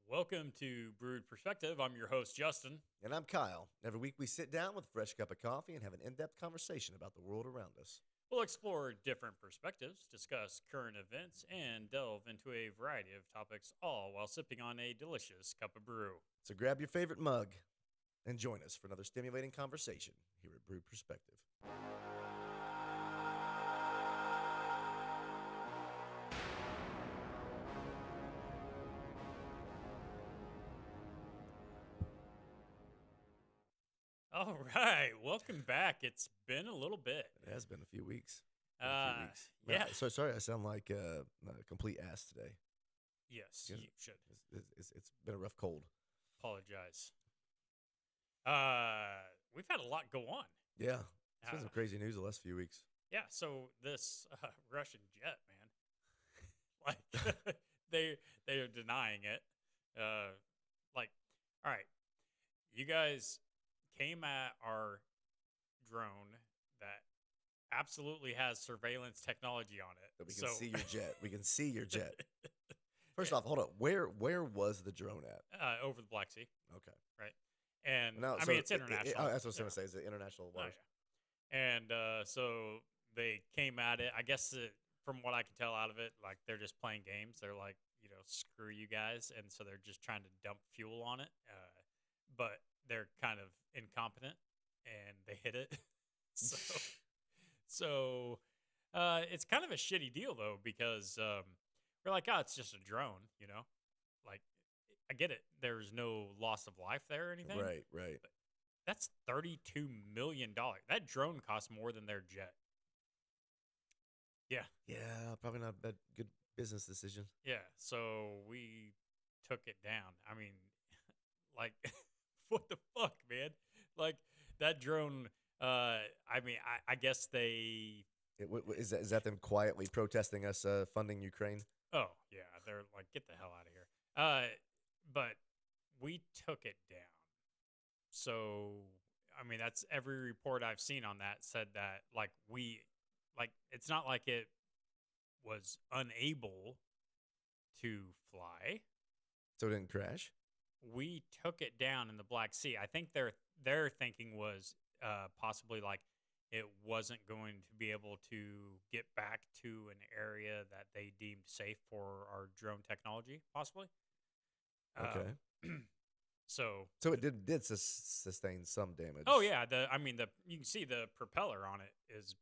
Welcome to Brewed Perspective. I'm your host, Justin. And I'm Kyle. Every week we sit down with a fresh cup of coffee and have an in-depth conversation about the world around us. We'll explore different perspectives, discuss current events, and delve into a variety of topics, all while sipping on a delicious cup of brew. So grab your favorite mug and join us for another stimulating conversation here at Brewed Perspective. All right, welcome back. It's been a little bit. It has been a few weeks. Yeah. So sorry I sound like a complete ass today. Yes, Yeah. you should It's been a rough cold. apologize. We've had a lot go on. Yeah. It's been Uh, some crazy news the last few weeks. Yeah, so this Russian jet, man, like they are denying it. Like, all right, you guys came at our drone that absolutely has surveillance technology on it. But we can see your jet. We can see your jet. First off, hold up. Where was the drone at? Over the Black Sea, Okay. right? And Now, I so mean, it's international. that's what I was so- going to say. Is it international Oh, waters? yeah. And so they came at it. I guess from what I can tell out of it, like they're just playing games. They're like, screw you guys, and so they're just trying to dump fuel on it. But they're kind of incompetent, and they hit it. so it's kind of a shitty deal though, because we're like, oh, it's just a drone, Like, I get it. There's no loss of life there or anything. Right. That's $32 million. That drone costs more than their jet. Yeah. Yeah, probably not a bad, good business decision. Yeah. So we took it down. I mean, like, what the fuck, man? Like, that drone, I mean, I guess they. Is that them quietly protesting us funding Ukraine? Oh, yeah. They're like, get the hell out of here. But we took it down. So, I mean, that's every report I've seen on that said that, it's not like it was unable to fly. So it didn't crash? We took it down in the Black Sea. I think their thinking was possibly like it wasn't going to be able to get back to an area that they deemed safe for our drone technology, possibly. Okay. So it did sustain some damage. Oh yeah, you can see the propeller on it is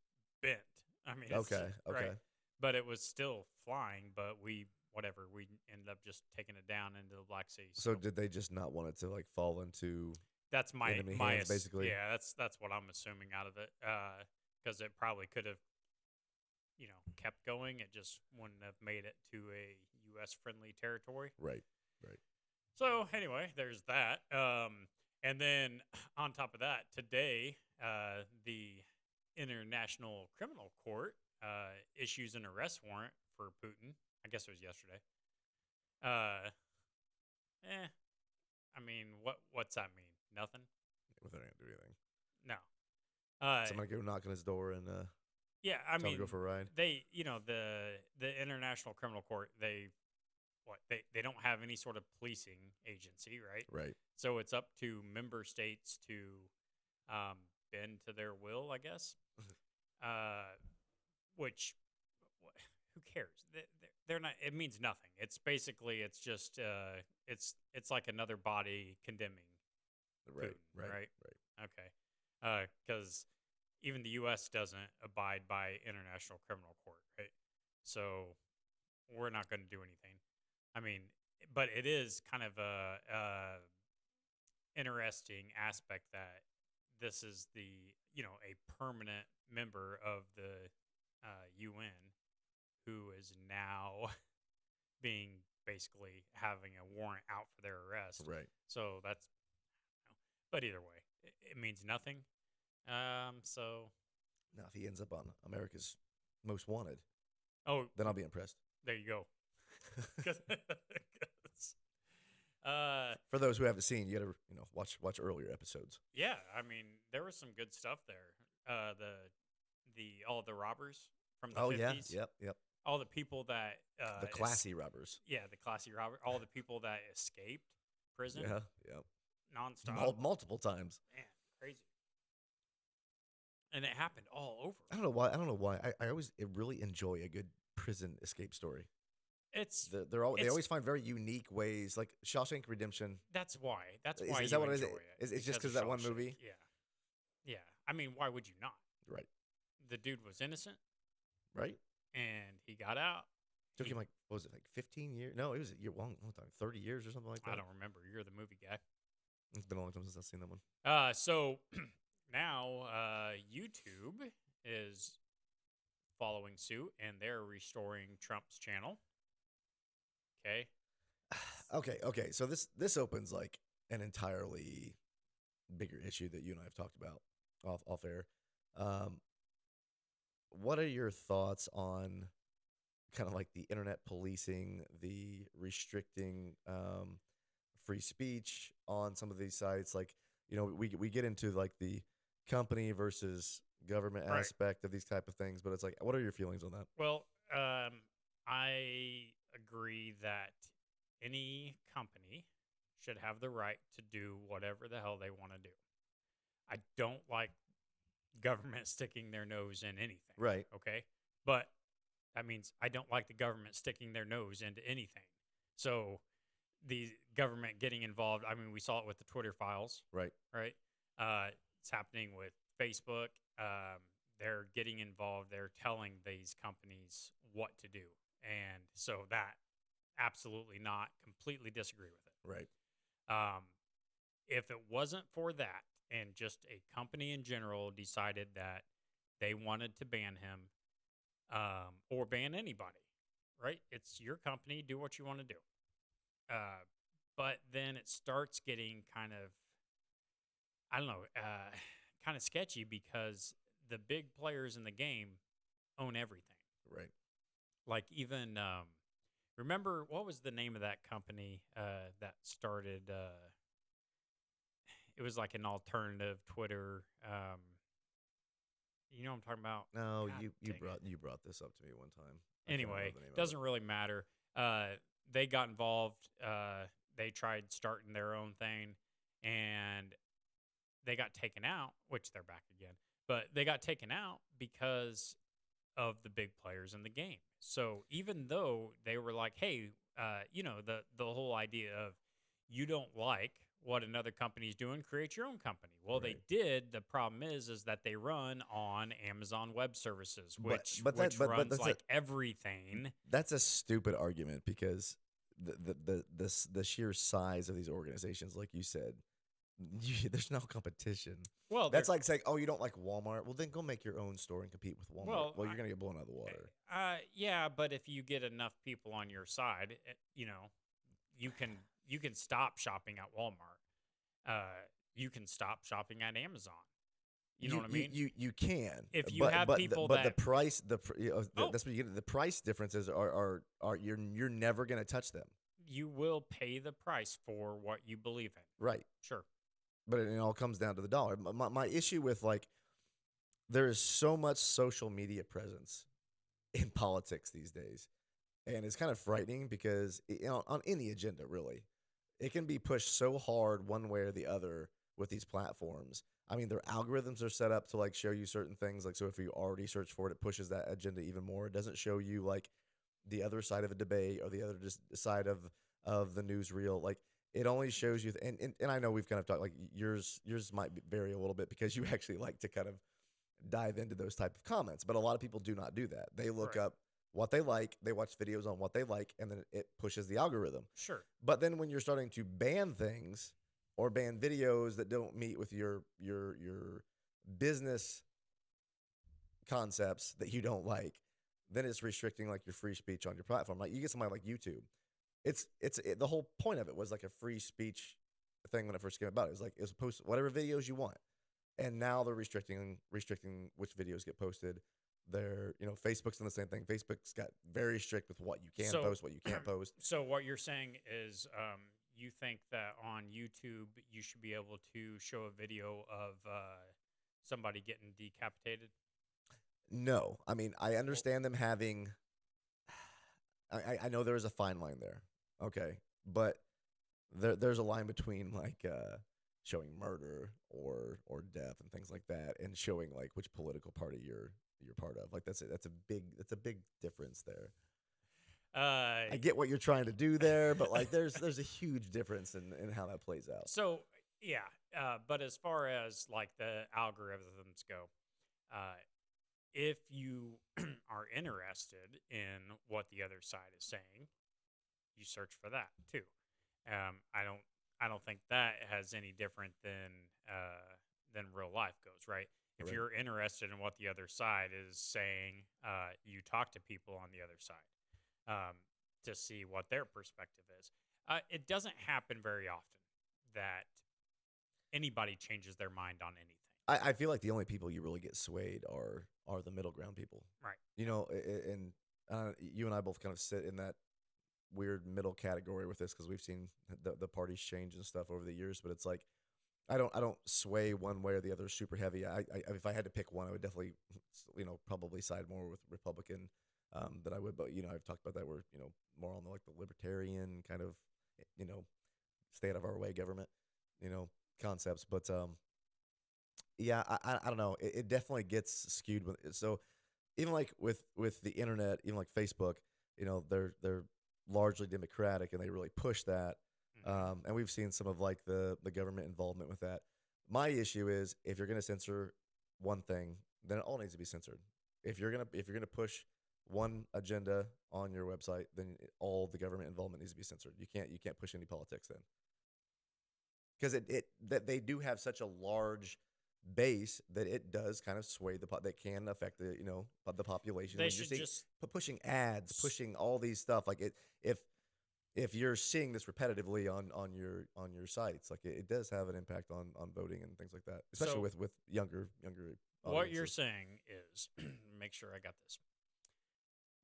bent. I mean, it's Okay. right? But it was still flying. But we ended up just taking it down into the Black Sea. So did they just not want it to like fall into? That's my enemy hands, basically? Yeah, that's what I'm assuming out of it. Because it probably could have, kept going. It just wouldn't have made it to a U.S. friendly territory. Right. So anyway, there's that. And then on top of that, today, the International Criminal Court issues an arrest warrant for Putin. I guess it was yesterday. I mean, what's that mean? Nothing? Well, they're not gonna do anything. No. Somebody go knock on his door and Yeah, I tell him mean, to go for a ride. they, the International Criminal Court, they don't have any sort of policing agency, right? Right. So it's up to member states to bend to their will, I guess. Which, who cares? They're not. It means nothing. It's basically, it's just, it's like another body condemning Right. Putin, right? Okay. Because even the U.S. doesn't abide by International Criminal Court, right? So we're not going to do anything. I mean, but it is kind of a interesting aspect that this is a permanent member of the UN who is now being basically having a warrant out for their arrest. Right. So that's, but either way, it means nothing. So Now, if he ends up on America's Most Wanted, oh, then I'll be impressed. there you go. 'Cause, For those who haven't seen, you gotta watch earlier episodes. yeah, I mean, there was some good stuff there. All the robbers from the 50s. Yep. all the people that The classy robbers. the classy Robert, all the people that escaped prison Yeah, yeah. nonstop. Multiple times. Man, crazy. And it happened all over. I don't know why. I don't know why. I always really enjoy a good prison escape story. It's They always find very unique ways, like Shawshank Redemption. that's why. That's Is, why is you that what it is? enjoy it. It's just because of that one Shawshank. movie, Yeah. Yeah. I mean, why would you not? right? The dude was innocent Right. and he got out. Took He- him like what was it, like 15 years? No, it was a year long time, 30 years or something like that. I don't remember. You're the movie guy. It's been a long time since I've seen that one. So now YouTube is following suit and they're restoring Trump's channel. Okay. Okay. So this opens like an entirely bigger issue that you and I have talked about off air. What are your thoughts on kind of like the internet policing, the restricting free speech on some of these sites? Like, we get into like the company versus government Right. aspect of these type of things, but it's like, what are your feelings on that? Well, I agree that any company should have the right to do whatever the hell they want to do. I don't like government sticking their nose in anything. Right. Okay. But that means I don't like the government sticking their nose into anything. So the government getting involved, I mean, we saw it with the Twitter files, Right. right? It's happening with Facebook. They're getting involved. They're telling these companies what to do. And so that absolutely not, completely disagree with it. Right. If it wasn't for that and just a company in general decided that they wanted to ban him or ban anybody, right? It's your company. Do what you want to do. But then it starts getting kind of, I don't know, kind of sketchy because the big players in the game own everything. Right. Like even, remember, what was the name of that company that started, it was like an alternative Twitter, you know what I'm talking about? No, God you dang you brought this up to me one time. I can't remember Anyway, the name of it. doesn't really matter. They got involved. They tried starting their own thing, and they got taken out, which they're back again. But they got taken out because of the big players in the game. So even though they were like, hey, the whole idea of you don't like what another company's doing, create your own company. Well, they Right. did. The problem is that they run on Amazon Web Services, which but runs that's like everything. That's a stupid argument because the sheer size of these organizations, like you said, there's no competition. Well, That's like saying, oh, you don't like Walmart? Well, then go make your own store and compete with Walmart. Well, You're gonna get blown out of the water. yeah, but if you get enough people on your side, you can stop shopping at Walmart. You can stop shopping at Amazon. You know what I mean? You can. If you have people but the that- price, Oh. that's what you get. The price differences are you're never gonna touch them. You will pay the price for what you believe in. Right. Sure. But it all comes down to the dollar. My issue with like, there is so much social media presence in politics these days, and it's kind of frightening because on any agenda, really, it can be pushed so hard one way or the other with these platforms. I mean, their algorithms are set up to like show you certain things. Like, so if you already search for it, it pushes that agenda even more. It doesn't show you like the other side of a debate or the other side of the newsreel. Like, it only shows you, and I know we've kind of talked like yours might vary a little bit because you actually like to kind of dive into those type of comments, but a lot of people do not do that. They look Right. up what they like, they watch videos on what they like, and then it pushes the algorithm. Sure. But then when you're starting to ban things or ban videos that don't meet with your business concepts that you don't like, then it's restricting like your free speech on your platform. Like, you get somebody like YouTube. The whole point of it was like a free speech thing when it first came about. It was post whatever videos you want, and now they're restricting which videos get posted. Facebook's done the same thing. Facebook's got very strict with what you can So- post, what you can't post. So what you're saying is, you think that on YouTube you should be able to show a video of somebody getting decapitated? No, I mean, I understand them having I know there is a fine line there. Okay, but there's a line between like showing murder or death and things like that, and showing like which political party you're part of. Like that's a big difference there. Uh, I get what you're trying to do there, but like there's a huge difference in how that plays out. so yeah, but as far as like the algorithms go, uh, if you are interested in what the other side is saying, you search for that too. I don't think that has any different than real life goes, right? If Right. you're interested in what the other side is saying, you talk to people on the other side to see what their perspective is. It doesn't happen very often that anybody changes their mind on anything, I feel like the only people you really get swayed are the middle ground people. right? You know, and you and I both kind of sit in that weird middle category with this because we've seen the parties change and stuff over the years. But it's like I don't sway one way or the other super heavy. I if I had to pick one, I would definitely probably side more with Republican than I would. But I've talked about that. We're more on the like the libertarian kind of you know stay out of our way government concepts. But yeah, I don't know. It definitely gets skewed with so even like with the internet, even like Facebook, they're largely democratic and they really push that. Hmm. And we've seen some of like the government involvement with that. My issue is if you're going to censor one thing, then it all needs to be censored. If you're gonna push one agenda on your website, then all the government involvement needs to be censored. You can't push any politics then because it that they do have such a large base that it does kind of sway that can affect the population. They When you're should seeing just pushing ads, s- pushing all these stuff like it if you're seeing this repetitively on your sites, like it does have an impact on voting and things like that, especially so with younger what you're audiences. saying is, make sure I got this.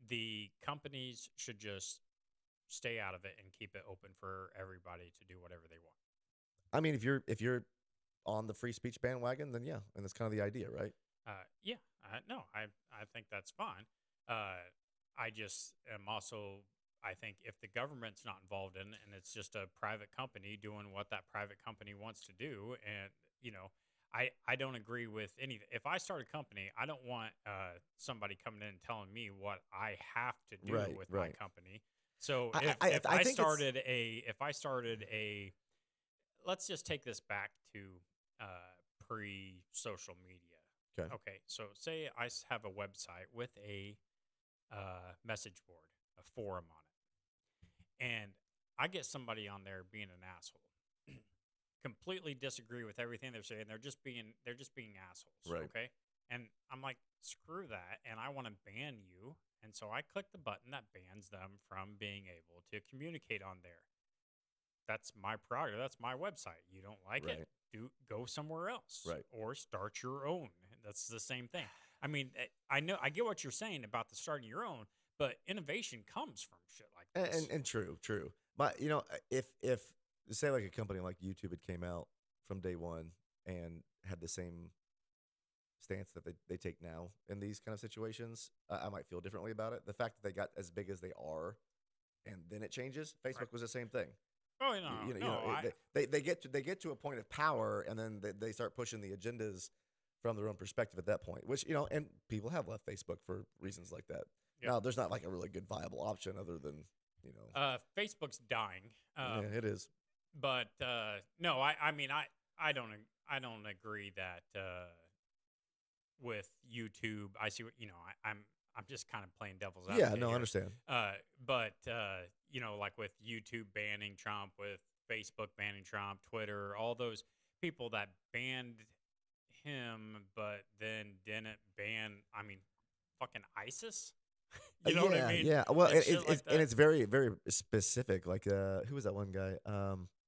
The companies should just stay out of it and keep it open for everybody to do whatever they want. I mean, if you're on the free speech bandwagon, then yeah, and that's kind of the idea, right? Yeah, no, I think that's fine. I just am also, I think if the government's not involved in it and it's just a private company doing what that private company wants to do, and I don't agree with anything. If I start a company, I don't want somebody coming in and telling me what I have to do Right, with my right. company. So I if I I think it's started a let's just take this back to pre social media. okay. Okay, so say I have a website with a message board, a forum on it, and I get somebody on there being an asshole, completely disagree with everything they're saying. They're just being assholes. Right. Okay, and I'm like, screw that, and I want to ban you. And so I click the button that bans them from being able to communicate on there. That's my prerogative. That's my website. You don't like it? Right. Go somewhere else Right. or start your own. That's the same thing. I mean, I get what you're saying about the starting your own, but innovation comes from shit like this. And true. But if say like a company like YouTube had came out from day one and had the same stance that they take now in these kind of situations, I might feel differently about it. The fact that they got as big as they are, and then it changes. Right. Facebook was the same thing. Oh no, They get to a point of power, and then they start pushing the agendas from their own perspective at that point. Which and people have left Facebook for reasons like that. yep. Now, there's not like a really good viable option other than Facebook's dying. yeah, it is. But no, I mean, I don't agree that with YouTube. I see what I'm just kind of playing devil's Yeah, advocate no, I here. understand. But like with YouTube banning Trump, with Facebook banning Trump, Twitter, all those people that banned him, but then didn't ban. I mean, fucking ISIS. You know what I mean? Yeah. Well, And shit like and that. it's very, very specific. Like, who was that one guy?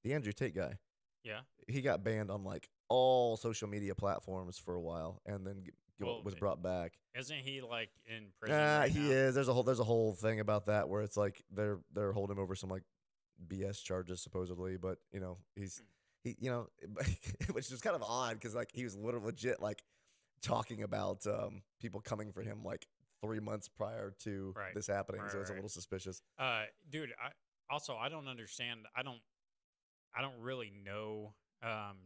The Andrew Tate guy. Yeah. He got banned on like all social media platforms for a while, and then Well, was brought back. isn't he like in prison right He now? is. There's a whole thing about that where it's like they're holding him over some like BS charges supposedly, but he which is kind of odd because like he was literally legit like talking about people coming for him like 3 months prior to Right. this happening, Right. so it's a Right. little suspicious. Dude, I don't understand. I don't really know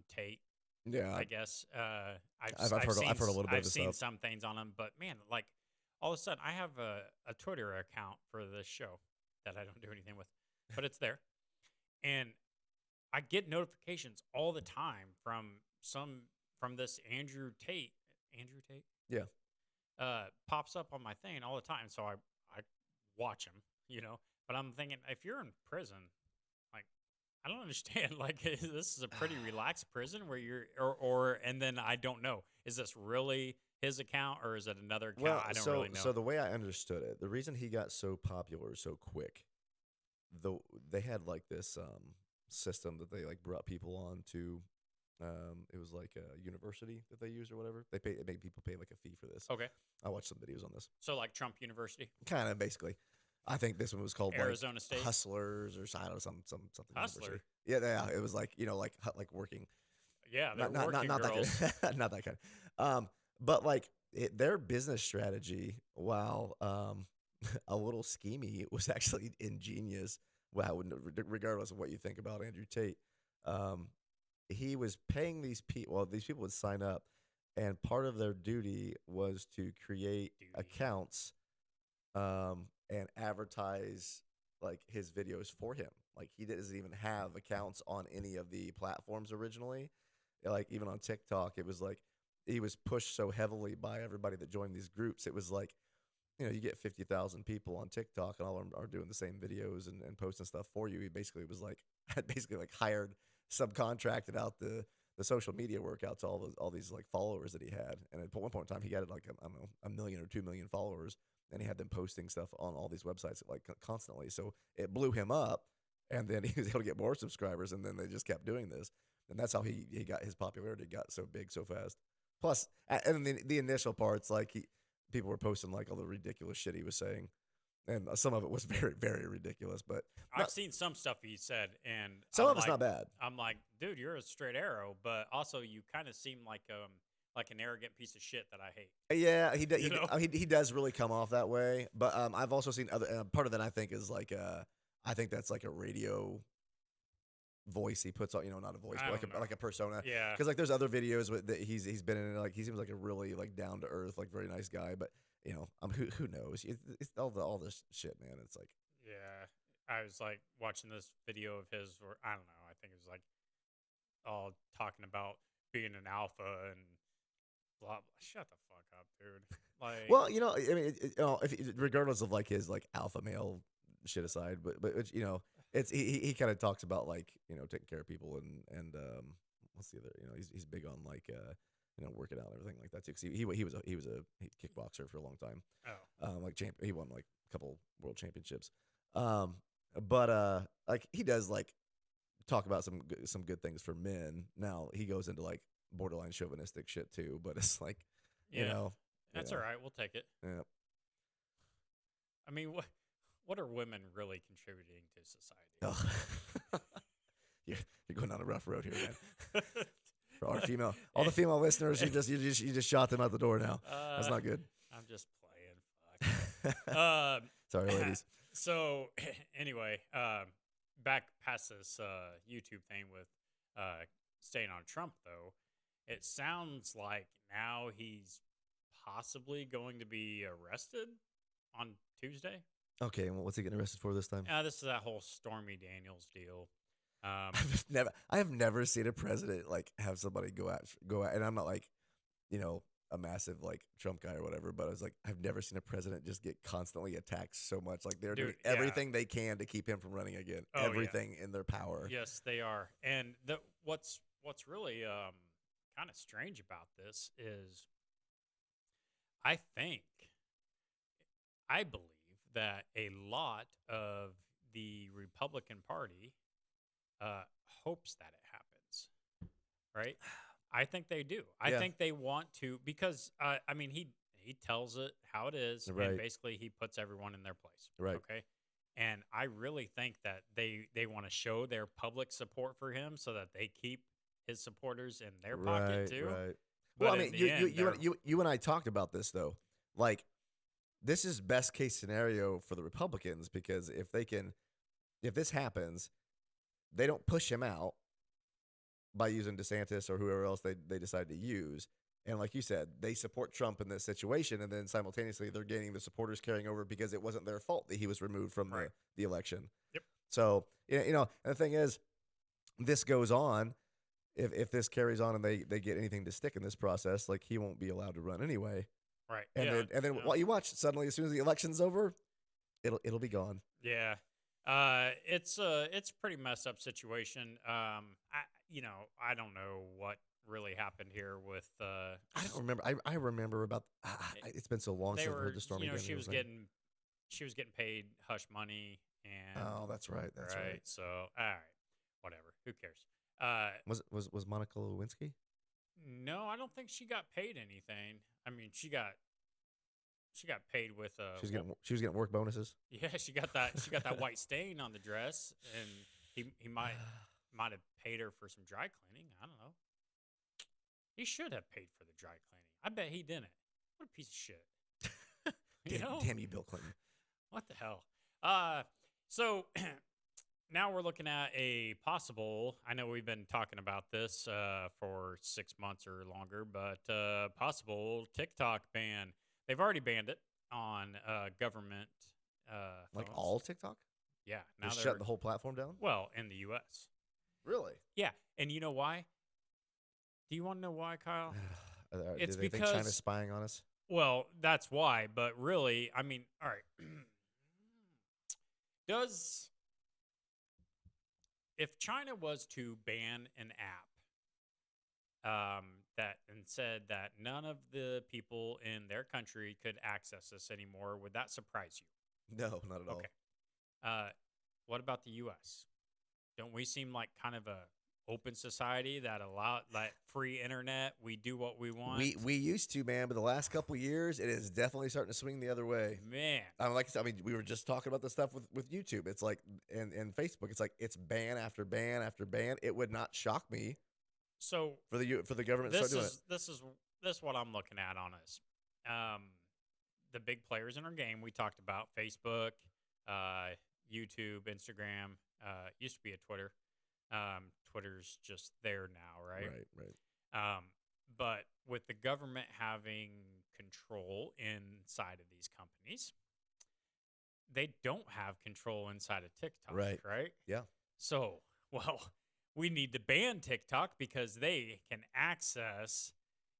Tate. Yeah, I guess I've heard a little bit of I've his seen stuff. some things on him, but man, like all of a sudden I have a Twitter account for this show that I don't do anything with, but it's there, and I get notifications all the time from this Andrew Tate. Andrew Tate Yeah. pops up on my thing all the time, so I watch him, But I'm thinking, if you're in prison, like I don't understand. Like this is a pretty relaxed prison where you're, and then I don't know, is this really his account or is it another account? Well, I don't so really know. so the way I understood it, the reason he got so popular so quick, though they had like this system that they like brought people on to. It was like a university that they used or whatever. They made people pay like a fee for this. Okay, I watched some videos on this. so like Trump University, Kind of basically. I think this one was called Arizona State, Hustlers or I don't know, something Hustler. university. Yeah, it was like like working. Yeah, they're Not working not girls. that kind. Not that kind. But like their business strategy, while a little schemy, was actually ingenious. Wow, regardless of what you think about Andrew Tate, um, he was paying these people. Well, these people would sign up, and part of their duty was to create Duty. accounts, and advertise like his videos for him. Like he doesn't even have accounts on any of the platforms originally. Like even on TikTok, it was like he was pushed so heavily by everybody that joined these groups. It was like, you get 50,000 people on TikTok and all of them are doing the same videos and posting stuff for you. He basically was like, had basically like hired, subcontracted out the social media work out to all these like followers that he had. And at one point in time, he had like, I don't know, 1 million or 2 million followers. And he had them posting stuff on all these websites like constantly. So it blew him up. And then he was able to get more subscribers. And then they just kept doing this. And that's how he got his popularity got so big so fast. Plus, and the initial parts, like people were posting like all the ridiculous shit he was saying, and some of it was very, very ridiculous. But I've seen some stuff he said, and some I'm of it's like, not bad. I'm like, dude, you're a straight arrow, but also you kind of seem like an arrogant piece of shit that I hate. Yeah, he does really come off that way. But I've also seen other part of that. I think is like I think that's like a radio voice he puts on, not a voice, I but don't know. like a persona. Yeah, Because like there's other videos that he's been in, like he seems like a really like down to earth, like very nice guy. But who knows? It's all this shit, man. It's like yeah. I was like watching this video of his, where I don't know. I think it was like all talking about being an alpha and blah blah. Shut the fuck up, dude. Like, well, I mean, if regardless of like his like alpha male shit aside, but it's he kind of talks about like taking care of people and what's the other he's big on like working out and everything like that too. 'Cause he was a kickboxer for a long time. oh, Like he won like a couple world championships. But like he does like talk about some good things for men. Now he goes into like borderline chauvinistic shit too, but it's like yeah, that's all right. We'll take it. Yeah. I mean, what are women really contributing to society? Oh. You're going down a rough road here, man. For our all the female listeners, you just shot them out the door now. That's not good. I'm just playing. Fuck. Sorry, ladies. So anyway, back past this YouTube thing with staying on Trump, though, it sounds like now he's possibly going to be arrested on Tuesday. Okay, well, what's he getting arrested for this time? This is that whole Stormy Daniels deal. I have never seen a president like have somebody go out, and I'm not like, a massive like Trump guy or whatever, but I was like, I've never seen a president just get constantly attacked so much. Like they're doing everything they can to keep him from running again. Oh, everything in their power. Yes, they are. And what's really kind of strange about this is, I believe that a lot of the Republican Party hopes that it happens, right? I think they do. I think they want to, because I mean he tells it how it is, Right. and basically he puts everyone in their place, Right. Okay, and I really think that they want to show their public support for him so that they keep his supporters in their pocket too. Right. But Well, I in mean, the end, they're- you and I talked about this though. Like, this is best case scenario for the Republicans because if this happens, they don't push him out by using DeSantis or whoever else they decide to use. And like you said, they support Trump in this situation, and then simultaneously they're gaining the supporters carrying over because it wasn't their fault that he was removed from Right. the election. Yep. So and the thing is, this goes on. If this carries on and they get anything to stick in this process, like he won't be allowed to run anyway. Right. And then yeah. what you watch suddenly as soon as the election's over, it'll be gone. Yeah. It's a pretty messed up situation. I don't know what really happened here with I don't remember. I remember about. It's been so long they since I've were heard the Stormy Daniels she was thing. getting paid hush money and Oh, that's right. That's right. So all right, whatever. Who cares? Was Monica Lewinsky? No, I don't think she got paid anything. I mean, she got paid with She was getting work bonuses. yeah, she got that white stain on the dress, and he might have paid her for some dry cleaning. I don't know. He should have paid for the dry cleaning. I bet he didn't. What a piece of shit. Damn you, Bill Clinton. What the hell? So now we're looking at a possible. I know we've been talking about this for 6 months or longer, but possible TikTok ban. They've already banned it on government. Like phones. all TikTok? Yeah. Now Just they're shut the whole platform down? well in the U.S. Really? Yeah, and you know why? Do you want to know why, Kyle? It's Do they think because- China's spying on us? Well, that's why. But really, I mean, all right. If China was to ban an app that and said that none of the people in their country could access this anymore, would that surprise you? No, not at all. Okay. What about the U.S.? Don't we seem like kind of a open society that allow like free internet? We do what we want. We used to, man, but the last couple of years, it is definitely starting to swing the other way. Man. We were just talking about the stuff with YouTube. It's like and Facebook. It's like it's ban after ban after ban. It would not shock me So for the government to this start doing is this is what I'm looking at on this. The big players in our game we talked about: Facebook, YouTube, Instagram. Used to be a Twitter. Twitter's just there now, it. right? Right. But with the government having control inside of these companies, they don't have control inside of TikTok, right? Yeah. So, well, we need to ban TikTok because they can access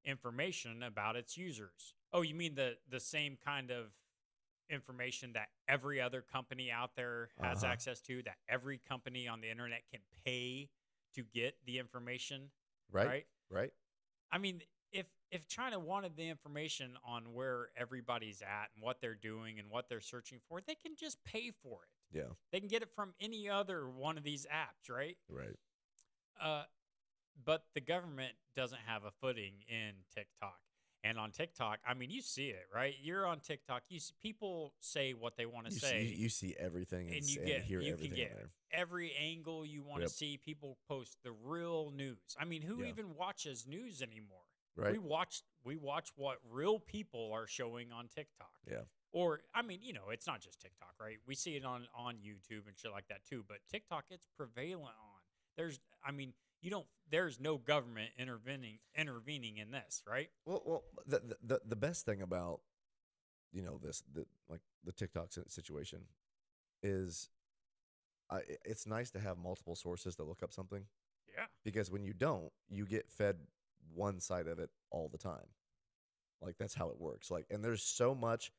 information about its users. Oh, you mean the same kind of information that every other company out there has access to, that every company on the internet can pay to get the information, Right. Right. I mean, if China wanted the information on where everybody's at and what they're doing and what they're searching for, they can just pay for it. Yeah. They can get it from any other one of these apps, right? Right. But the government doesn't have a footing in TikTok. And on TikTok, I mean, you see it, right? You're on TikTok. You people say what they want to say. You see everything and you hear can everything get on there. every angle you want to Yep. see. People post the real news. I mean, who Yeah. even watches news anymore? Right. We watch what real people are showing on TikTok. Yeah. Or I mean, it's not just TikTok, right? We see it on YouTube and shit like that too. But TikTok, it's prevalent on. There's no government intervening in this, right? Well, the best thing about the TikTok situation is, it's nice to have multiple sources to look up something, Yeah. because when you don't, you get fed one side of it all the time. Like that's how it works. Like, and there's so much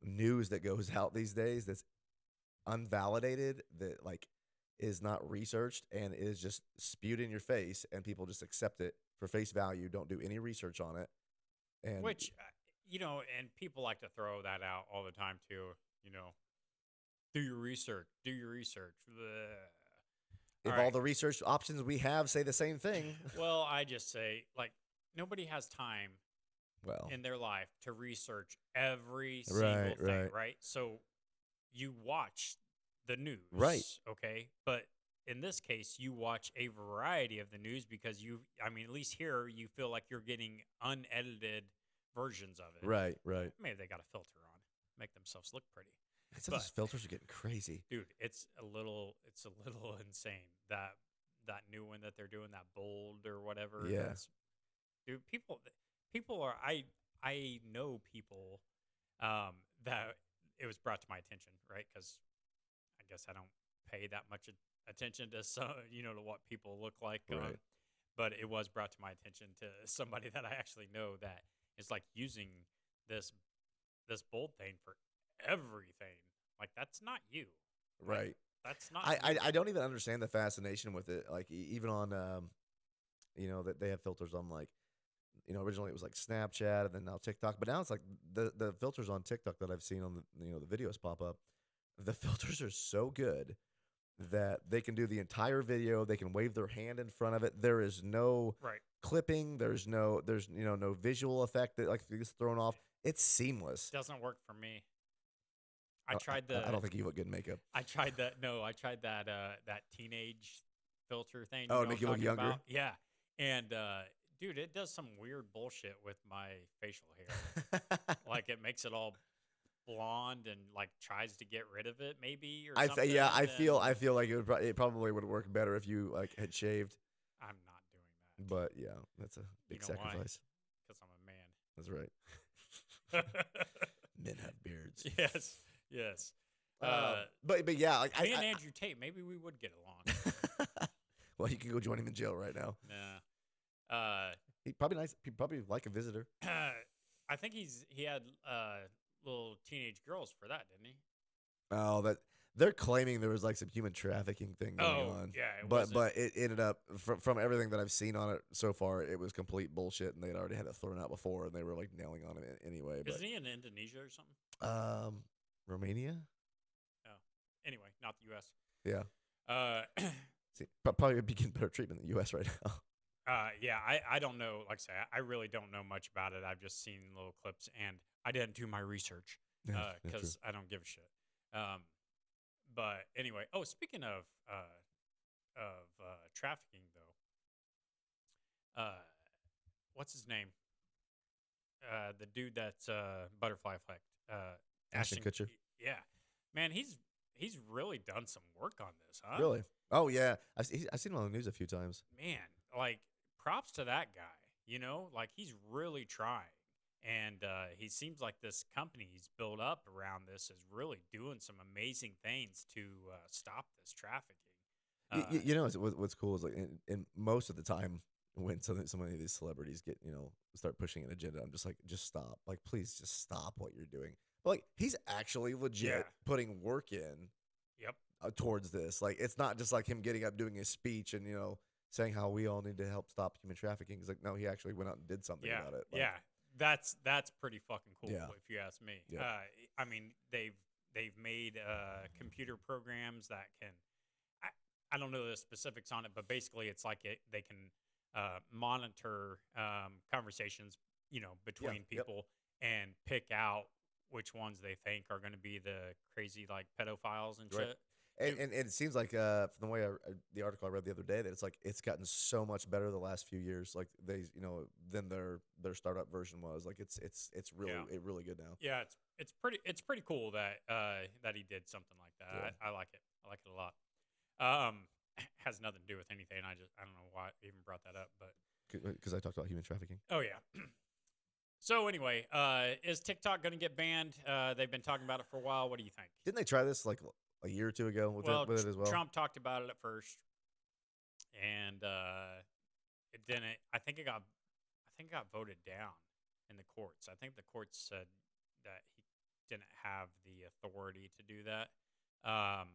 news that goes out these days that's unvalidated, that like is not researched and is just spewed in your face, and people just accept it for face value, don't do any research on it. And Which, and people like to throw that out all the time too. Do your research. Bleh. if all right. the research options we have say the same thing, Well, I just say, like, nobody has time well, in their life to research every Right, single thing, right. right? So you watch the news, Right. Okay, but in this case, you watch a variety of the news because at least here you feel like you're getting unedited versions of it. right. Maybe they got a filter on. make themselves look pretty. Some of those filters are getting crazy. Dude, it's a little insane that new one that they're doing, that bold or whatever. Yeah. Dude, people are I know people that it was brought to my attention, right? Because I guess I don't pay that much attention to some, to what people look like. Right. But it was brought to my attention to somebody that I actually know that is like using this bold thing for everything. Like, that's not you. Like, Right. that's not I don't even understand the fascination with it. Like even on that they have filters on like originally it was like Snapchat and then now TikTok, but now it's like the filters on TikTok that I've seen on the videos pop up. The filters are so good that they can do the entire video. They can wave their hand in front of it. There is no right. clipping. There's no visual effect that like gets thrown off. It's seamless. Doesn't work for me. I tried the. I don't think you look good in makeup. I tried that. No, I tried that. That teenage filter thing. Oh, make you look younger. About? Yeah, and dude, it does some weird bullshit with my facial hair. Like it makes it all blonde and like tries to get rid of it, maybe. Or something. Yeah, I feel like it probably would work better if you like had shaved. I'm not doing that. But yeah, that's a big sacrifice. Because I'm a man. That's right. Men have beards. Yes. But yeah, like me and Andrew Tate, maybe we would get along. Well, you can go join him in jail right now. Nah. He'd probably like a visitor. I think he had little teenage girls for that, didn't he? Oh, that they're claiming there was like some human trafficking thing going on. Yeah, but it ended up from everything that I've seen on it so far, it was complete bullshit, and they'd already had it thrown out before, and they were like nailing on him anyway. Isn't he in Indonesia or something? Romania. Oh, anyway, not the U.S. Yeah. See, probably would be getting better treatment in the U.S. right now. Yeah, I don't know. Like I say, I really don't know much about it. I've just seen little clips, and I didn't do my research because I don't give a shit. But anyway, speaking of trafficking, though, what's his name? The dude that's Butterfly Effect. Ashton Kutcher. Yeah, man, he's really done some work on this, huh? Really? Oh yeah, I've seen him on the news a few times. Man, like props to that guy. Like he's really trying. And he seems like this company he's built up around this is really doing some amazing things to stop this trafficking. What's cool is like in most of the time when so many of these celebrities get start pushing an agenda, I'm just like, just stop. Like, please just stop what you're doing. But like, he's actually legit putting work in. Yep. Towards this, like, it's not just like him getting up doing his speech and saying how we all need to help stop human trafficking. It's like, no, he actually went out and did something about it. Like, That's pretty fucking cool, if you ask me. Yeah. I mean, they've made computer programs that can. I don't know the specifics on it, but basically, it's like they can monitor conversations, between people and pick out which ones they think are going to be the crazy like pedophiles and shit. And it seems like from the way the article I read the other day that it's like it's gotten so much better the last few years. Like they than their startup version was. Like it's really good now. Yeah, it's pretty cool that that he did something like that. Yeah. I like it. I like it a lot. Has nothing to do with anything. I don't know why I even brought that up, but because I talked about human trafficking. Oh yeah. So anyway, is TikTok going to get banned? They've been talking about it for a while. What do you think? Didn't they try this like a year or two ago with it as well? Trump talked about it at first, and it didn't. I think it got voted down in the courts. I think the courts said that he didn't have the authority to do that.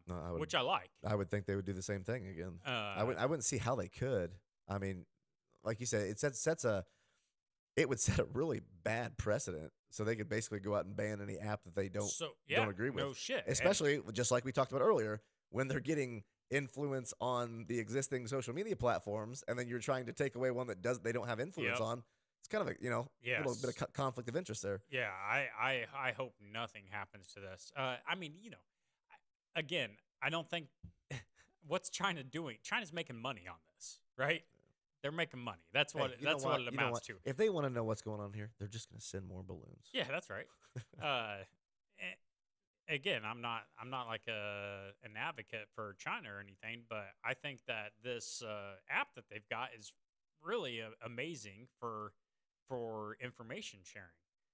No, which I like. I would think they would do the same thing again. I wouldn't see how they could. I mean, like you said, it would set a really bad precedent. So they could basically go out and ban any app that they don't agree with. No shit. Especially just like we talked about earlier, when they're getting influence on the existing social media platforms, and then you're trying to take away one that they don't have influence on. It's kind of a little bit of conflict of interest there. Yeah, I hope nothing happens to this. I mean, again, I don't think what's China doing? China's making money on this, right? They're making money. That's what it amounts to. If they want to know what's going on here, they're just going to send more balloons. Yeah, that's right. again, I'm not like an advocate for China or anything, but I think that this app that they've got is really amazing for information sharing.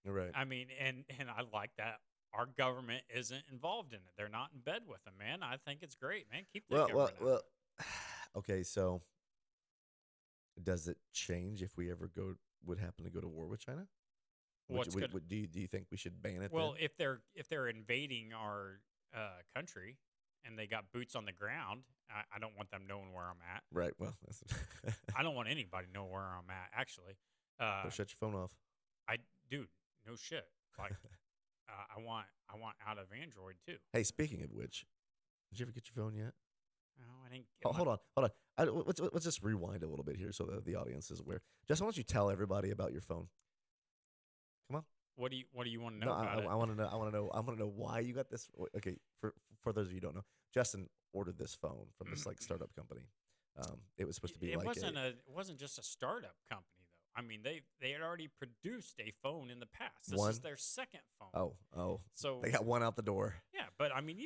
Right. I mean, and I like that our government isn't involved in it. They're not in bed with them, man. I think it's great, man. Keep the Well, well, government out of well. it. Okay, so does it change if we ever would happen to go to war with China? What's good? Do you think we should ban it then? Well, if they're invading our country and they got boots on the ground, I don't want them knowing where I'm at. Right. Well, that's I don't want anybody to know where I'm at. Actually, so shut your phone off. dude, no shit. Like, I want out of Android too. Hey, speaking of which, did you ever get your phone yet? No, I didn't. Get Oh, hold on. Let's just rewind a little bit here so that the audience is aware. Justin, why don't you tell everybody about your phone? Come on. What do you want to No, know about it? I want to know. I want to know why you got this. Okay, for those of you who don't know, Justin ordered this phone from this like startup company. It was supposed to be It like it wasn't just a startup company though. I mean, they had already produced a phone in the past. This One? is their second phone. oh, So they got one out the door. yeah, but I mean,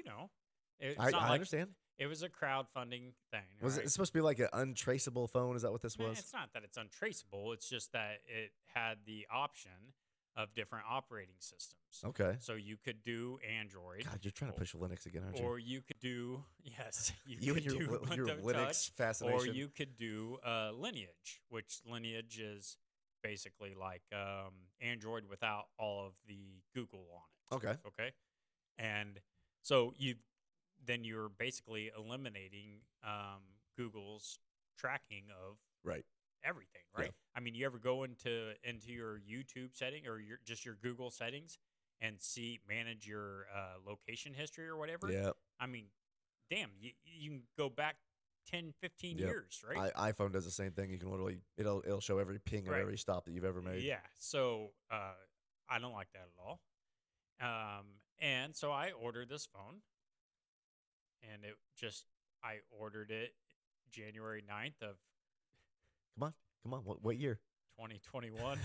it's I not like understand. it was a crowdfunding thing. Was right? it supposed to be like an untraceable phone? Is that what this Man, was? it's not that it's untraceable. It's just that it had the option of different operating systems. Okay. So you could do Android. God, you're trying to push Linux again, aren't you? Or you could do yes, You could and do your Ubuntu Linux Touch, fascination. or you could do Lineage, which Lineage is basically like Android without all of the Google on it. Okay. Okay, and so you're basically eliminating Google's tracking of Right. everything, right? Yeah. I mean, you ever go into your YouTube setting or your Google settings and manage your location history or whatever? Yeah. I mean, damn, you can go back 10, 15 Yep. years, right? iPhone does the same thing. You can literally it'll show every ping of Right. every stop that you've ever made. Yeah. So I don't like that at all. And so I ordered this phone, and I ordered it January 9th of Come on. What year? 2021.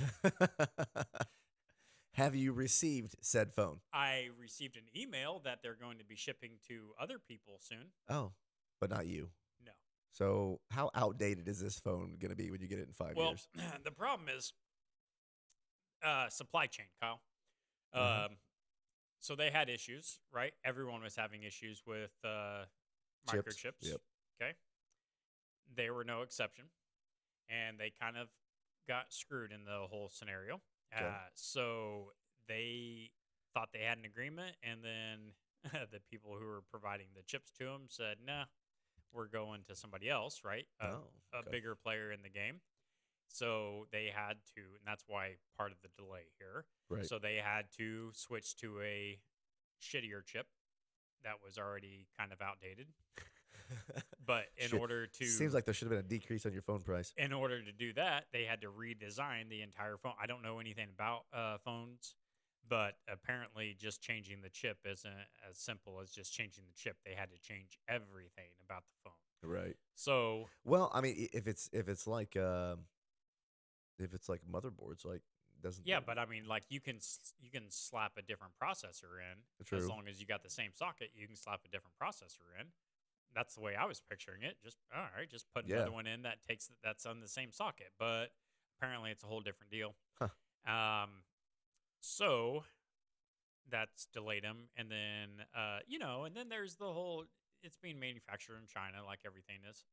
Have you received said phone? I received an email that they're going to be shipping to other people soon. Oh, but not you. No. So how outdated is this phone going to be when you get it in 5 Well, years? the problem is supply chain, Kyle. Uh-huh. So they had issues, right? Everyone was having issues with Chips. microchips. Yep. Okay. They were no exception. And they kind of got screwed in the whole scenario. Okay. So they thought they had an agreement, and then the people who were providing the chips to them said, "Nah, we're going to somebody else, right? A okay. bigger player in the game." So they had to, and that's why part of the delay here. Right. So they had to switch to a shittier chip that was already kind of outdated. But in order to Seems like there should have been a decrease on your phone price. in order to do that, they had to redesign the entire phone. I don't know anything about phones, but apparently just changing the chip isn't as simple as just changing the chip. They had to change everything about the phone. Right. So, Well, I mean, if it's like motherboards, like doesn't. yeah, but I mean, like you can slap a different processor in True. as long as you got the same socket. You can slap a different processor in. That's the way I was picturing it. Just all right, just put Yeah. another one in that's on the same socket. But apparently, it's a whole different deal. Huh. So that's delayed them, and then and then there's the whole. It's being manufactured in China, like everything is.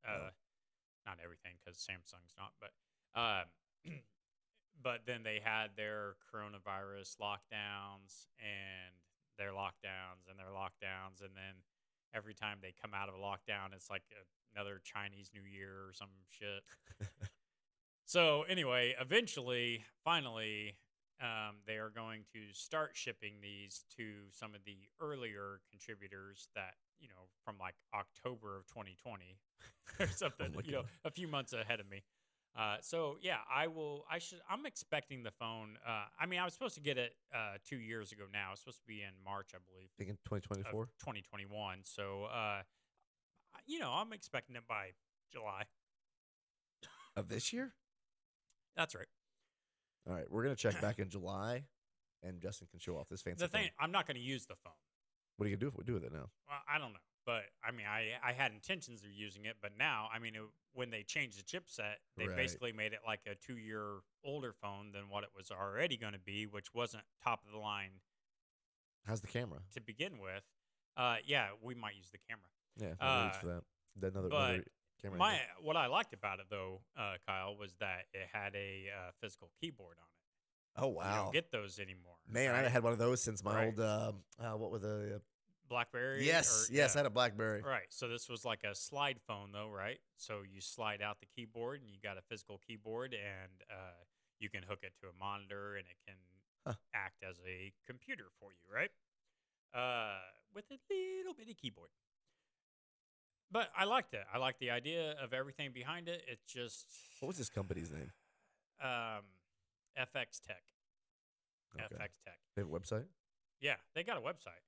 Not everything, because Samsung's not, but but then they had their coronavirus lockdowns and their lockdowns and their lockdowns, and then every time they come out of a lockdown, it's like another Chinese New Year or some shit. So anyway, finally, they are going to start shipping these to some of the earlier contributors that, from like October of 2020 or something, Oh my God. a few months ahead of me. So yeah, I'm expecting the phone. I mean, I was supposed to get it 2 years ago now. It's supposed to be in March, I believe. Thinking 2024 of 2021. So, I'm expecting it by July. of this year. That's right. All right, we're gonna check back in July, and Justin can show off this fancy. The thing, phone. I'm not going to use the phone. What are you gonna do with it now? Well, I don't know, but I mean, I had intentions of using it, but now, I mean, when they changed the chipset, they Right. basically made it like a 2-year older phone than what it was already going to be, which wasn't top of the line How's the camera? to begin with. Yeah, we might use the camera. Yeah, I'll reach Uh, for that. Another but camera my angle. what I liked about it though, Kyle, was that it had a physical keyboard on Oh it. You don't wow, get those anymore, man! I right? haven't had one of those since my Right. old. What was the? BlackBerry. Yes, Or yes, yeah. I had a BlackBerry. Right. So this was like a slide phone, though, right? So you slide out the keyboard, and you got a physical keyboard, and you can hook it to a monitor, and it can Huh. act as a computer for you, right? With a little bitty keyboard. But I liked it. I liked the idea of everything behind it. It just What was this company's name? um, FX Tech. Okay. FX Tech. They have a website. Yeah, they got a website.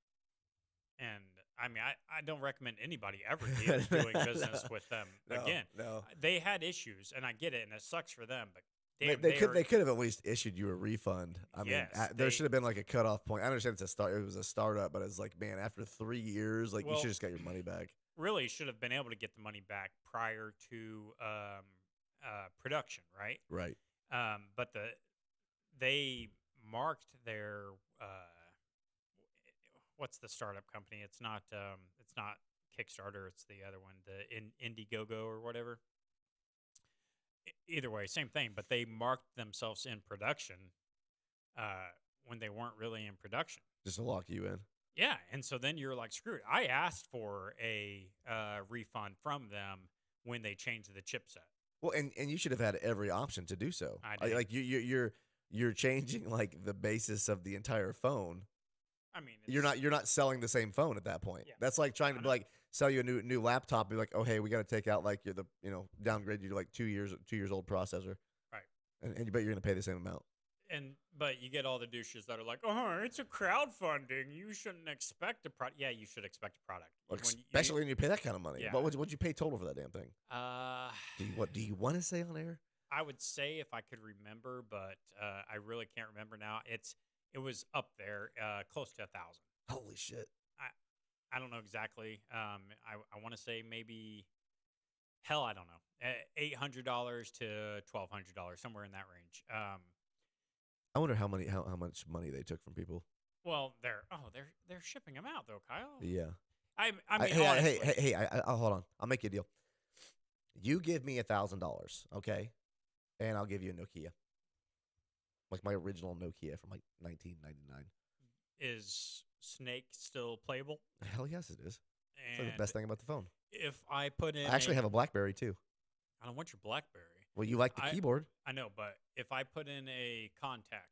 And I mean, I don't recommend anybody ever doing business with them again. No. They had issues, and I get it, and it sucks for them. But They, damn, they could have at least issued you a refund. I mean, Yes, there they- should have been like a cutoff point. I understand it's a start. It was a startup, but it's like, man, after 3 years, like you Well- should just got your money back. really should have been able to get the money back prior to production, right? Right. But they marked their what's the startup company? It's not Kickstarter. It's the other one, the Indiegogo or whatever. Either way, same thing. But they marked themselves in production when they weren't really in production. Just to lock you in. Yeah, and so then you're like screwed. I asked for a refund from them when they changed the chipset. Well, and you should have had every option to do so. I did. Like you're changing like the basis of the entire phone. I mean, You're not selling the same phone at that point. Yeah. That's like trying I to know. like sell you a new laptop. Be like, oh hey, we got to take out like downgrade you to like 2 years old processor. Right. And you bet you're gonna pay the same amount. But you get all the douches that are like, oh, it's a crowdfunding. You shouldn't expect a product. Yeah, you should expect a product. Like, When you- especially when you pay that kind of money. Yeah. What'd you pay total for that damn thing? uh, Do you want to say on air? I would say if I could remember, but I really can't remember now. It was up there, close to 1,000. Holy shit! I don't know exactly. I want to say maybe, hell, I don't know, $800 to $1,200, somewhere in that range. I wonder how much money they took from people. Well, they're shipping them out though, Kyle. Yeah. I mean, hey, honestly, hey! I'll hold on. I'll make you a deal. You give me $1,000, okay, and I'll give you a Nokia, like my original Nokia from like 1999. is Snake still playable? Hell yes, it is. It's And like the best thing about the phone. if I put in, I actually have a BlackBerry too. I don't want your BlackBerry. Well, you like the keyboard? I know, but if I put in a contact,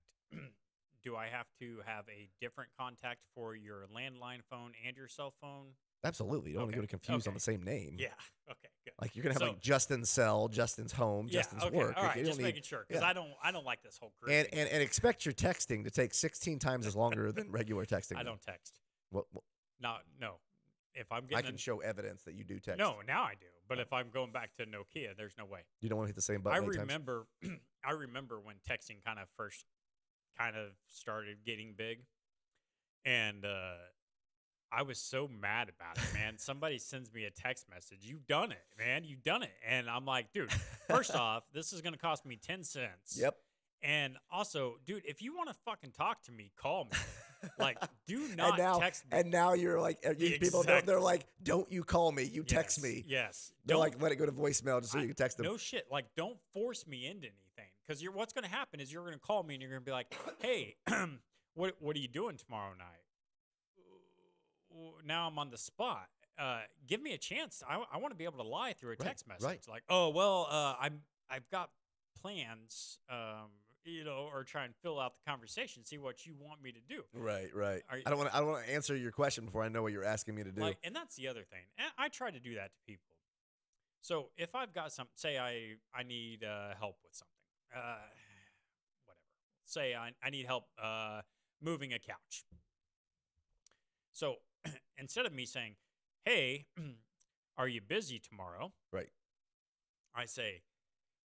do I have to have a different contact for your landline phone and your cell phone? Absolutely. You don't want to Okay, go to confuse on okay. the same name. Yeah. Okay. Good. Like you're gonna have So- like Justin's cell, Justin's home, Justin's okay. work. All Like, right. you don't Just need- making sure because yeah. I don't like this whole group. and expect your texting to take 16 times as longer than regular texting. I now. don't text. What, No. If I'm I getting can show evidence that you do text. no, now I do. But if I'm going back to Nokia, there's no way. You don't want to hit the same I button. 8 times? remember, I remember when texting kind of started getting big, and I was so mad about it, man. Somebody sends me a text message. You've done it, man. You've done it, and I'm like, dude. First off, this is gonna cost me 10 cents. Yep. And also, dude, if you want to fucking talk to me, call me. Like, do not text me. And now you're like, people don't, they're like, don't you call me? You text Yes, me. Yes. They're Don't- like, let it go to voicemail just so you can text them. No shit. Like, don't force me into anything. Because what's going to happen is you're going to call me and you're going to be like, hey, what are you doing tomorrow night? Now I'm on the spot. Give me a chance. I want to be able to lie through a Right, text message. right. Like, oh, well, I've got plans, or try and fill out the conversation, see what you want me to do. Right. Are- I don't want to answer your question before I know what you're asking me to do. Like, and that's the other thing. And I try to do that to people. So if I've got say I need help with something, whatever. Say I need help moving a couch. So instead of me saying, "Hey, are you busy tomorrow?" Right. I say,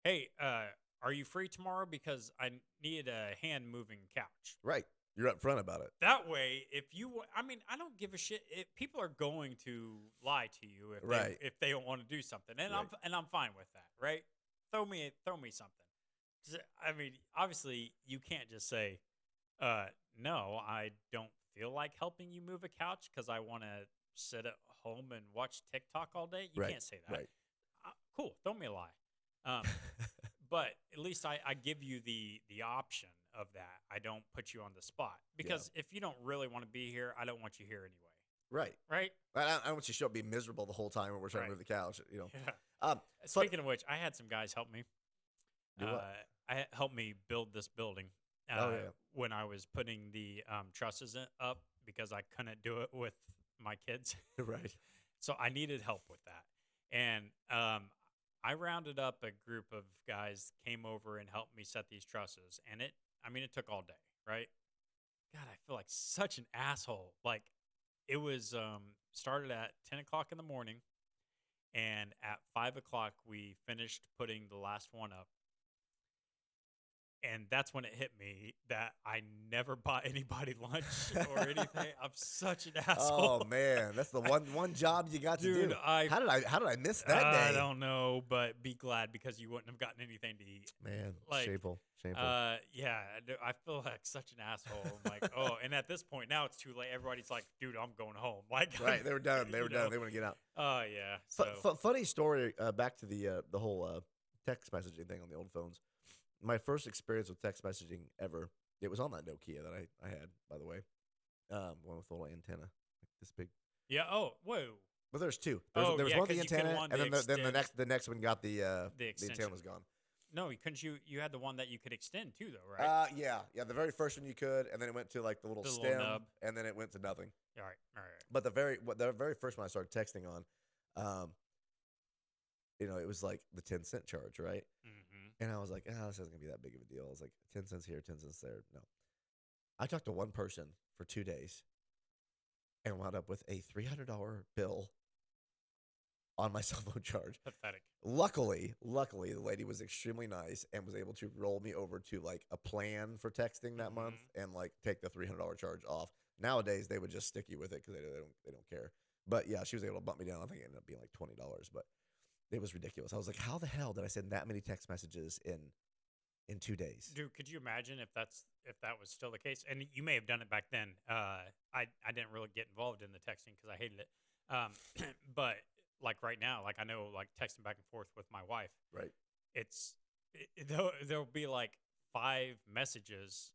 "Hey, are you free tomorrow? Because I need a hand moving couch." Right. You're upfront about it. That way, if you, I mean, I don't give a shit. People are going to lie to you if Right. they don't want to do something, and Right. I'm fine with that, right? Throw me something. 'Cause, I mean, obviously, you can't just say, no, I don't feel like helping you move a couch because I want to sit at home and watch TikTok all day. You Right. can't say that. Right. Cool, throw me a lie. Um, but at least I give you the option of that. I don't put you on the spot because if you don't really want to be here, I don't want you here anyway. Right. Right? I don't want you to show up being miserable the whole time when we're trying to Right. move the couch. Yeah. But Speaking of which, I had some guys help me. Do what? Help me build this building. Oh, yeah. When I was putting the trusses up because I couldn't do it with my kids. Right. So I needed help with that. And I rounded up a group of guys, came over and helped me set these trusses. And it took all day, right? God, I feel like such an asshole. Like, it was started at 10 o'clock in the morning. And at 5 o'clock, we finished putting the last one up. And that's when it hit me that I never bought anybody lunch or anything. I'm such an asshole. Oh man, that's the one job you got to Dude, do. I How did I miss that day? I don't know, but be glad because you wouldn't have gotten anything to eat. Man, Like, shameful. Yeah, I feel like such an asshole. I'm like, oh, and at this point now it's too late. Everybody's like, dude, I'm going home. Like, Right, they were done. They you were done. know? They want to get out. Oh yeah. So Funny story. Back to the whole text messaging thing on the old phones. My first experience with text messaging ever. It was on that Nokia that I had, by the way. One with a little antenna, like this big. yeah. Oh, whoa. But there's two. Oh, There was yeah, one with the 'cause you couldn't antenna, want and the then the extend- next one got the antenna extension. was gone. No, couldn't you had the one that you could extend too, though, right? Yeah. The very first one you could, and then it went to like the little The little stem, nub. and then it went to nothing. All right. But the very first one I started texting on, it was like the 10-cent charge, right? Mm-hmm. And I was like, this isn't gonna be that big of a deal. I was like, 10 cents here, 10 cents there. No, I talked to one person for 2 days, and wound up with a $300 bill on my cell phone charge. Pathetic. Luckily, the lady was extremely nice and was able to roll me over to like a plan for texting that month and like take the $300 charge off. Nowadays, they would just stick you with it because they don't care. But yeah, she was able to bump me down. I think it ended up being like $20, but it was ridiculous. I was like, how the hell did I send that many text messages in 2 days? Dude, could you imagine if that was still the case? And you may have done it back then. I didn't really get involved in the texting because I hated it. But like right now, like I know, like texting back and forth with my wife, Right. There'll be like 5 messages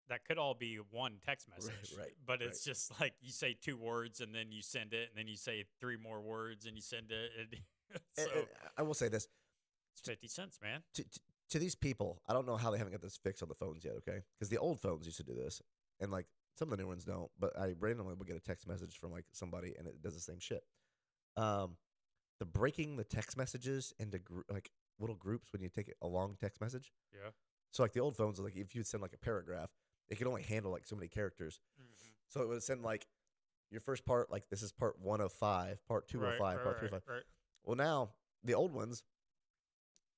that could all be one text message, Right, But it's just like you say 2 words and then you send it, and then you say 3 more words and you send it. So And I will say this it's 50 cents, man. to these people. I don't know how they haven't got this fixed on the phones yet. Okay, because the old phones used to do this, and like some of the new ones don't. But I randomly will get a text message from like somebody, and it does the same shit. The breaking the text messages into like little groups when you take a long text message. Yeah. So like the old phones, like if you send like a paragraph, it could only handle like so many characters. Mm-hmm. So it would send like your first part, like this is part 1 of 5, part 2 of 5, part 3 of 5. Right. Well, now the old ones,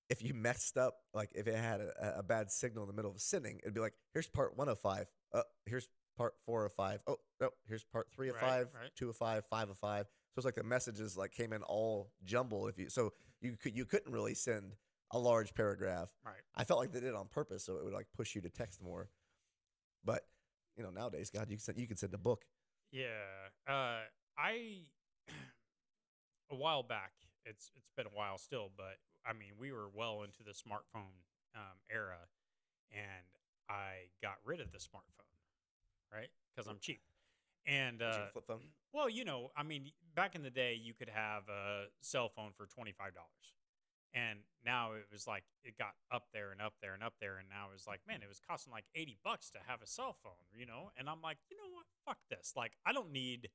if you messed up, like if it had a bad signal in the middle of sending, it'd be like, here's part 1 of 5. Here's part 4 of 5. Oh no, here's part 3 of 5, 2 of 5, 5 of 5. So it's like the messages like came in all jumble. You couldn't really send a large paragraph. Right. I felt like they did it on purpose, so it would like push you to text more. But nowadays, God, you can send a book. Yeah. I a while back. It's been a while still, but I mean, we were well into the smartphone era, and I got rid of the smartphone, right? Because I'm cheap. And Did you have a flip phone? well, I mean, back in the day, you could have a cell phone for $25, and now it was like it got up there and up there and up there, and now it was like, man, it was costing like $80 to have a cell phone, And I'm like, you know what? Fuck this. Like, I don't need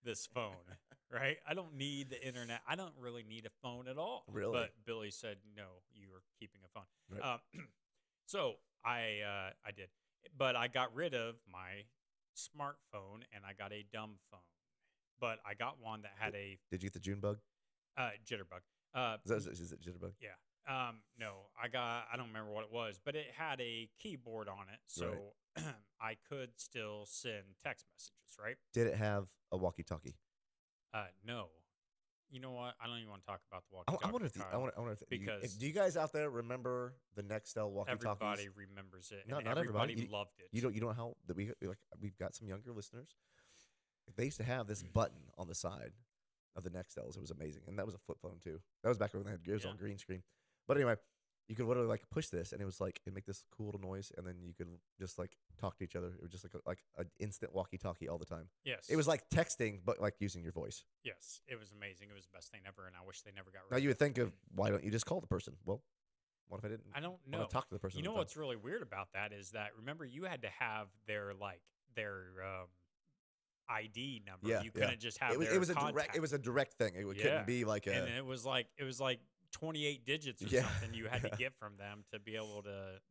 this phone, right? I don't need the internet. I don't really need a phone at all. Really? But Billy said, no, you are keeping a phone. Right. So I did, but I got rid of my smartphone and I got a dumb phone. But I got one that had Did you get the June bug? jitterbug. Is it Jitterbug? Yeah. No, I don't remember what it was, but it had a keyboard on it, Right. so I could still send text messages, right? Did it have a walkie-talkie? No. You know what? I don't even want to talk about the I wonder walkie-talkie, if Kyle, I wonder if because do you guys out there remember the Nextel walkie-talkies? everybody remembers it and Not everybody. everybody loved it. You don't know how that like we've got some younger listeners. They used to have this button on the side of the Nextels. It was amazing, and that was a flip phone too. That was back when they had it was Yeah. on green screen. But anyway, you could literally like push this, and it was like it make this cool little noise, and then you could just like talk to each other. It was just like an instant walkie-talkie all the time. Yes. It was like texting, but like using your voice. Yes. It was amazing. It was the best thing ever, and I wish they never got rid Now of you it. would think of why don't you just call the person? Well, what if I didn't I don't want know. to talk to the person? You at know the time? what's really weird about that is that remember you had to have their ID number. Yeah, You yeah. couldn't just have It was their it was a contact. direct thing. It Yeah. couldn't be like and a it was like 28 digits or Yeah, something you had yeah. to get from them to be able to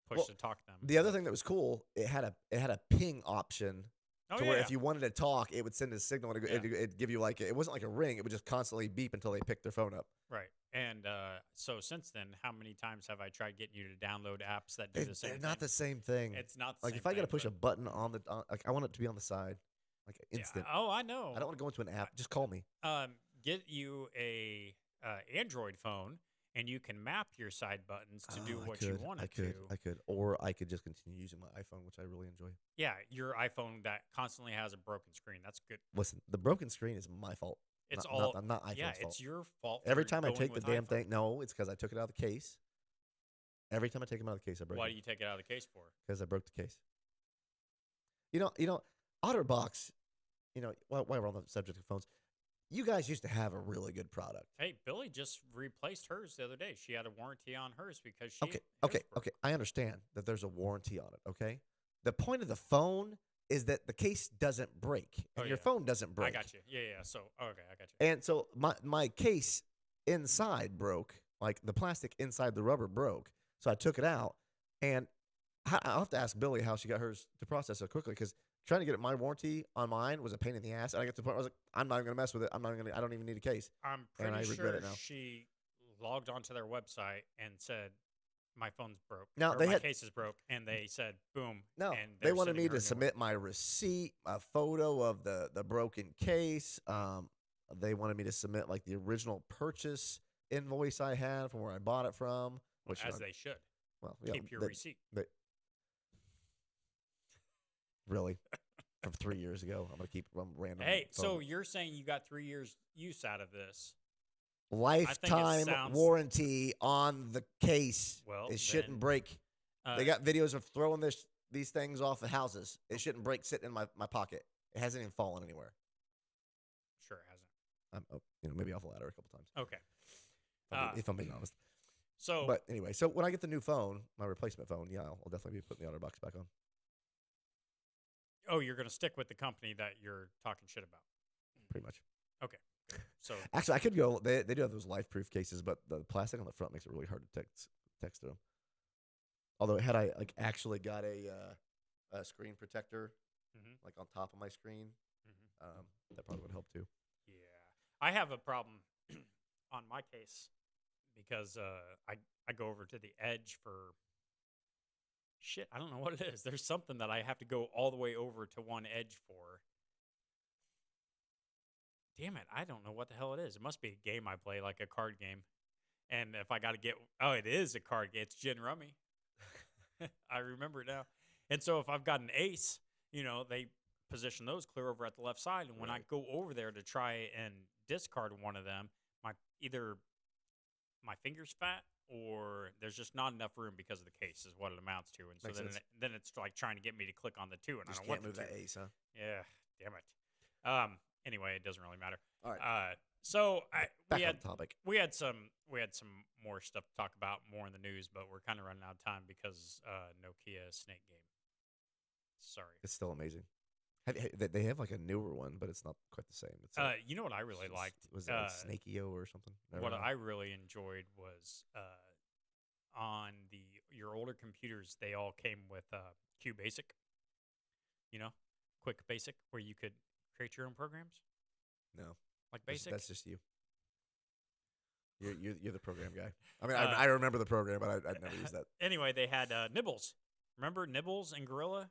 push Well, to talk to them. the other thing that was cool, it had a ping option Oh to yeah, where yeah. if you wanted to talk, it would send a signal and it'd give you like it wasn't like a ring. It would just constantly beep until they picked their phone up. Right. And so since then, how many times have I tried getting you to download apps that do the same They're thing? not the same thing. It's not the Like same if I got to thing, push a but- button on like I want it to be on the side, like instant. Yeah. Oh, I know. I don't want to go into an app. Just call me. Get you a Android phone, and you can map your side buttons to do Oh, what you want it to. I could, or I could just continue using my iPhone, which I really enjoy. Yeah, your iPhone that constantly has a broken screen. That's good. Listen, the broken screen is my fault. It's not iPhone's yeah, fault. it's your fault. Every for time I going take the with damn iPhone. thing, no, it's because I took it out of the case. Every time I take them out of the case, I break Why it do you take it out of the case for? because I broke the case. OtterBox. While we're on the subject of phones, you guys used to have a really good product. Hey, Billy just replaced hers the other day. She had a warranty on hers because she. Okay, hers okay, broke. okay. I understand that there's a warranty on it. Okay, the point of the phone is that the case doesn't break and Oh, your yeah. phone doesn't break. I got you. Yeah, yeah. So okay, I got you. And so my case inside broke, like the plastic inside the rubber broke. So I took it out, and I'll have to ask Billy how she got hers to process so quickly because trying to get my warranty on mine was a pain in the ass. And I got to the point where I was like, I'm not even gonna mess with it. I don't even need a case. I'm and pretty I regret sure it now. she logged onto their website and said, "My phone's broke. Now, or they my had- case is broke," and they said, "Boom." No, and they they're wanted sending me her a to new submit my receipt, a photo of the broken case. They wanted me to submit like the original purchase invoice I had from where I bought it from. one. Which As they should. well, yeah, Keep your they- receipt. really from 3 years ago. I'm gonna keep random. Hey, phone- so you're saying you got 3 years use out of this? lifetime sounds- warranty on the case. Well, it shouldn't then, break. Uh, They got videos of throwing these things off of houses. It shouldn't break sitting in my pocket. It hasn't even fallen anywhere. Sure it hasn't. Maybe off a ladder a couple times. Okay. If I'm being honest. So, But anyway, so when I get the new phone, my replacement phone, yeah, I'll definitely be putting the OtterBox back on. you're going to stick with the company that you're talking shit about. Pretty much. So, Actually, I could go. They do have those life-proof cases, but the plastic on the front makes it really hard to text to them. Although, had I like actually got a screen protector Mhm. like on top of my screen, mhm. that probably would help too. Yeah. I have a problem on my case because I go over to the edge for shit. I don't know what it is. There's something that I have to go all the way over to one edge for. Damn it. I don't know what the hell it is. It must be a game I play, like a card game. And if I got to get, oh, it is a card game. It's Gin Rummy. I remember it now. And so if I've got an ace, they position those clear over at the left side. And when I Right. go over there to try and discard one of them, either my finger's fat or there's just not enough room because of the case is what it amounts to. And so Makes sense. then it's like trying to get me to click on the two, and Just I don't can't want move the that two. ace, huh? Yeah, damn it. Anyway, it doesn't really matter. All right. So Back we on had topic. some more stuff to talk about, more in the news, but we're kind of running out of time because Nokia Snake Game. Sorry. It's still amazing. They have like a newer one, but it's not quite the same. It's You know what I really liked? Was it like Snakeo or something? Never What mind. I really enjoyed was on your older computers, they all came with QBasic. Quick Basic, where you could create your own programs No. like Basic. That's just you. You're the program guy. I mean, Uh, I remember the program, but I'd never use that. Anyway, they had Nibbles. Remember Nibbles and Gorilla?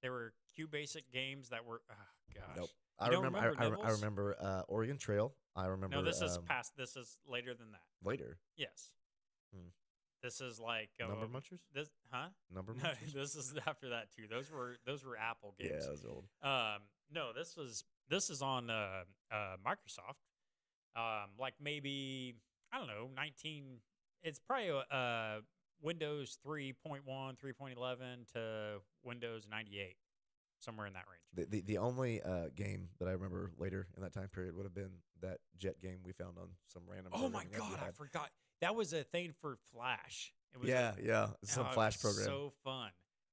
They were QBasic games that were. Oh gosh. Nope. You don't remember I Nibbles? remember Oregon Trail. I remember. No, this is past. This is later than that. Later. Yes. Hmm. This is like Number Munchers. This, huh? Number No, Munchers. this is after that too. Those were Apple Yeah, games. that was old. No, this is on Microsoft. Like maybe I don't know, 19. It's probably Windows 3.1, 3.11 to Windows 98, somewhere in that range. The only game that I remember later in that time period would have been that jet game we found on some random. Oh my programming app we god, I had. forgot. That was a thing for Flash. It was Yeah, yeah, some it Flash was program. So fun.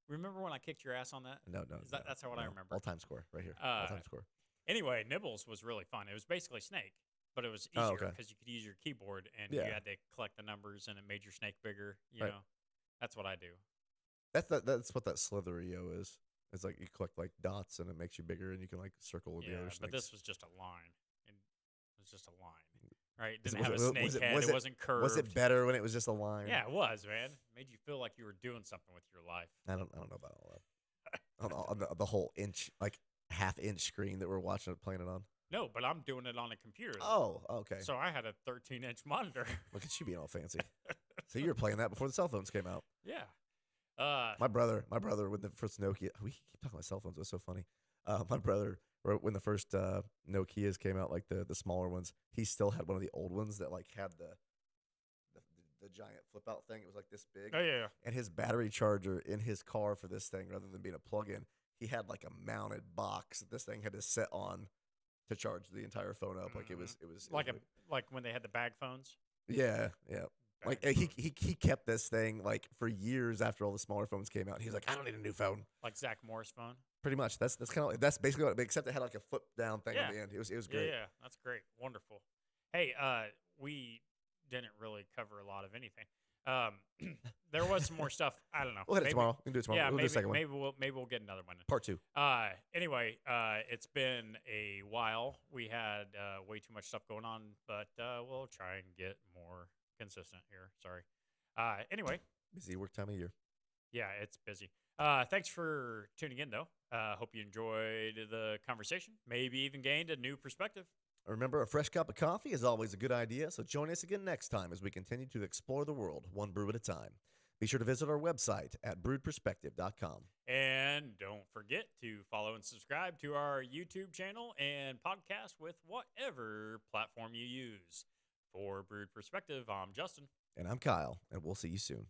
Remember when I kicked your ass on that? No, That's what I remember. All time score right here. Uh, All time score. Anyway, Nibbles was really fun. It was basically Snake, but it was Oh, easier okay. because you could use your keyboard and Yeah. you had to collect the numbers and it made your snake bigger. You Right. know, that's what I do. That's what that Slitherio is. It's like you collect like dots and it makes you bigger and you can like circle with the Yeah, other but snakes. this was just a line. It was just a line, right? It Was it- didn't have was a it- snake was it- head. was It it- wasn't curved. Was it better when it was just a line? Yeah, it was, man. Made you feel like you were doing something with your life. I don't know about all that. on the whole inch, like half-inch screen that we're watching it playing it on. No, but I'm doing it on a computer. Oh, okay. So I had a 13-inch monitor. Look at you being all fancy. So you were playing that before the cell phones came out. Yeah. My brother, with the first Nokia. We keep talking about cell phones. It was so funny. My brother, when the first Nokias came out, like the smaller ones, he still had one of the old ones that like had the giant flip out thing. It was like this big. Oh yeah. And his battery charger in his car for this thing, rather than being a plug-in, he had like a mounted box that this thing had to set on to charge the entire phone up. Like it was Like it was like when they had the bag phones. yeah. Like Bag he kept this thing like for years after all the smaller phones came out. He was like, I don't need a new phone. Like Zach Morris phone. Pretty much. That's kind of that's basically what. Except it had like a flip down thing Yeah. on the end. It was Yeah, great. yeah, that's great. Wonderful. Hey, we didn't really cover a lot of anything. There was some more stuff. I don't know. We'll hit it Maybe- tomorrow. We can do it tomorrow. Yeah, we'll do maybe the second one. maybe we'll get another one. Part 2. Anyway, it's been a while. We had way too much stuff going on, but we'll try and get more consistent here. Sorry. Anyway, Busy work time of year. yeah, it's busy. Thanks for tuning in, though. Hope you enjoyed the conversation. Maybe even gained a new perspective. Remember, a fresh cup of coffee is always a good idea, so join us again next time as we continue to explore the world one brew at a time. Be sure to visit our website at brewedperspective.com. And don't forget to follow and subscribe to our YouTube channel and podcast with whatever platform you use. For Brewed Perspective, I'm Justin. And I'm Kyle, and we'll see you soon.